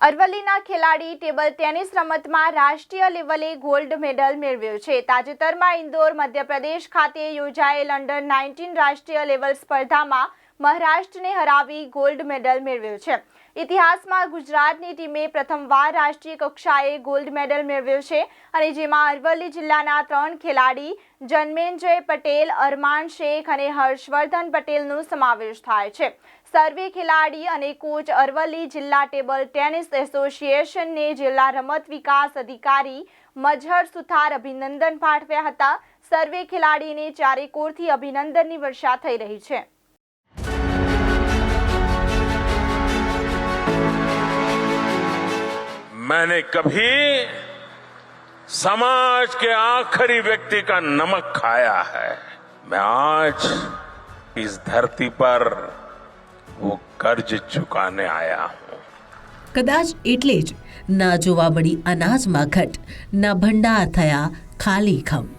અરવલ્લીના ખેલાડી table tennis રમતમાં રાષ્ટ્રીય લેવલે ગોલ્ડ મેડલ મેળવ્યો છે। તાજેતરમાં ઇન્દોર, મધ્યપ્રદેશ ખાતે યોજાયેલ અંડર 19 રાષ્ટ્રીય લેવલ સ્પર્ધામાં મહારાષ્ટ્રને હરાવી ગોલ્ડ મેડલ મેળવ્યો છે। ઇતિહાસમાં ગુજરાતની ટીમે પ્રથમવાર રાષ્ટ્રીય કક્ષાએ ગોલ્ડ મેડલ મેળવ્યો છે અને જેમાં અરવલ્લી જિલ્લાના 3 ખેલાડી જન્મેન્જય પટેલ, અરમાન શેખ અને હર્ષવર્ધન પટેલનો સમાવેશ થાય છે। સર્વે ખેલાડી અને કોચ અરવલ્લી જિલ્લા ટેબલ ટેનિસ એસોસિએશનને જિલ્લા રમત વિકાસ અધિકારી મઝહર સુથાર અભિનંદન પાઠવ્યા હતા। સર્વે ખેલાડીને ચારેકોરથી અભિનંદનની વર્ષા થઈ રહી છે। मैंने कभी समाज के आखिरी व्यक्ति का नमक खाया है। मैं आज इस धरती पर वो कर्ज चुकाने आया हूं। कदाच एटले ज ना जोवा मળી અનાજમાં ઘટ, ના ભંડાર થયા ખાલી ખમ।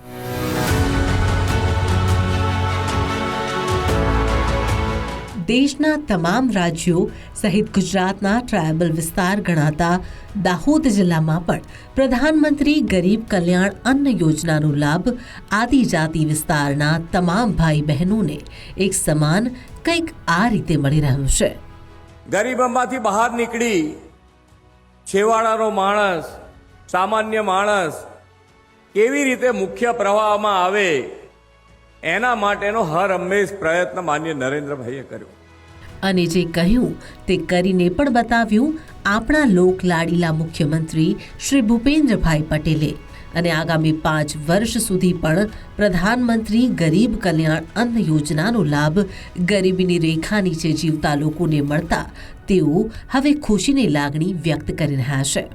દેશના તમામ રાજ્યો સહિત ગુજરાતના ટ્રાયબલ વિસ્તાર ગણાતા દાહોદ જિલ્લામાં પણ પ્રધાનમંત્રી ગરીબ કલ્યાણ અન્ન યોજનાનો લાભ આદિજાતિ વિસ્તારના તમામ ભાઈ બહેનોને એક સમાન કંઈક આ રીતે મળી રહ્યું છે। ગરીબમાંથી બહાર નીકળી છેવાડાનો માણસ, સામાન્ય માણસ કેવી રીતે મુખ્ય પ્રવાહમાં આવે એના માટેનો હર હંમેશ પ્રયત્ન માનનીય નરેન્દ્રભાઈએ કર્યો અને જે કહ્યું તે કરીને પણ બતાવ્યું આપણા લોક લાડીલા મુખ્યમંત્રી શ્રી ભૂપેન્દ્રભાઈ પટેલે। અને આગામી 5 વર્ષ સુધી પણ પ્રધાનમંત્રી ગરીબ કલ્યાણ અન્ન યોજનાનો લાભ ગરીબીની રેખા નીચે જીવતા લોકોને મળતા તેઓ હવે ખુશીની લાગણી વ્યક્ત કરી રહ્યા છે।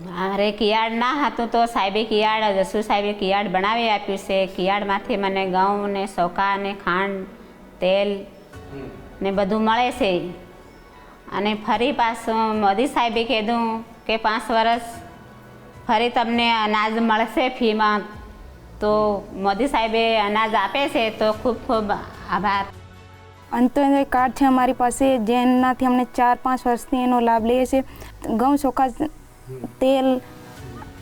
મારે કિયાળ ના હતું તો સાહેબે કિયાળ જસુ સાહેબે કિયાળ બનાવી આપ્યું છે। કિયાળમાંથી મને ઘઉં ને ચોખા ને ખાંડ, તેલ ને બધું મળે છે। અને ફરી પાછું મોદી સાહેબે કીધું કે 5 વર્ષ ફરી તમને અનાજ મળશે ફ્રીમાં, તો મોદી સાહેબે અનાજ આપે છે તો ખૂબ ખૂબ આભાર। અંત્યોદય કાર્ડ છે અમારી પાસે, જેનાથી અમને 4-5 વર્ષથી એનો લાભ લઈએ છીએ। ઘઉં, ચોખા, તેલ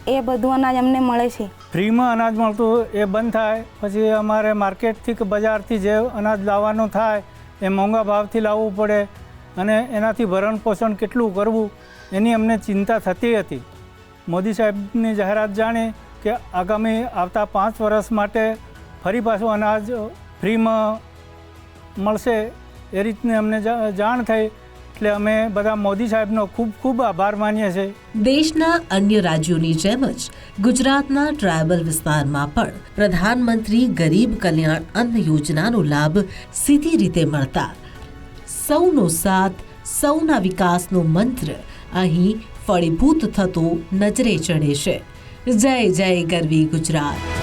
એ બધું અનાજ અમને મળે છે। ફ્રીમાં અનાજ મળતું એ બંધ થાય પછી અમારે માર્કેટથી કે બજારથી જે અનાજ લાવવાનું થાય એ મોંઘા ભાવથી લાવવું પડે અને એનાથી ભરણ પોષણ કેટલું કરવું એની અમને ચિંતા થતી હતી। મોદી સાહેબની જાહેરાત જાણી કે આગામી આવતા 5 વર્ષ માટે ફરી પાછું અનાજ ફ્રીમાં મળશે એ રીતની અમને જાણ થઈ, એટલે અમે બધા મોદી સાહેબનો ખૂબ ખૂબ આભાર માનીએ છીએ। દેશના અન્ય રાજ્યોની જેમ જ ગુજરાતના ટ્રાયબલ વિસ્તારમાં પણ પ્રધાનમંત્રી ગરીબ કલ્યાણ અન્ન યોજનાનો લાભ સીધી રીતે મળતા સૌનો સાથ, સૌના વિકાસનો મંત્ર અહીં ફળીભૂત થતો નજરે ચડે છે। જય જય ગરવી ગુજરાત।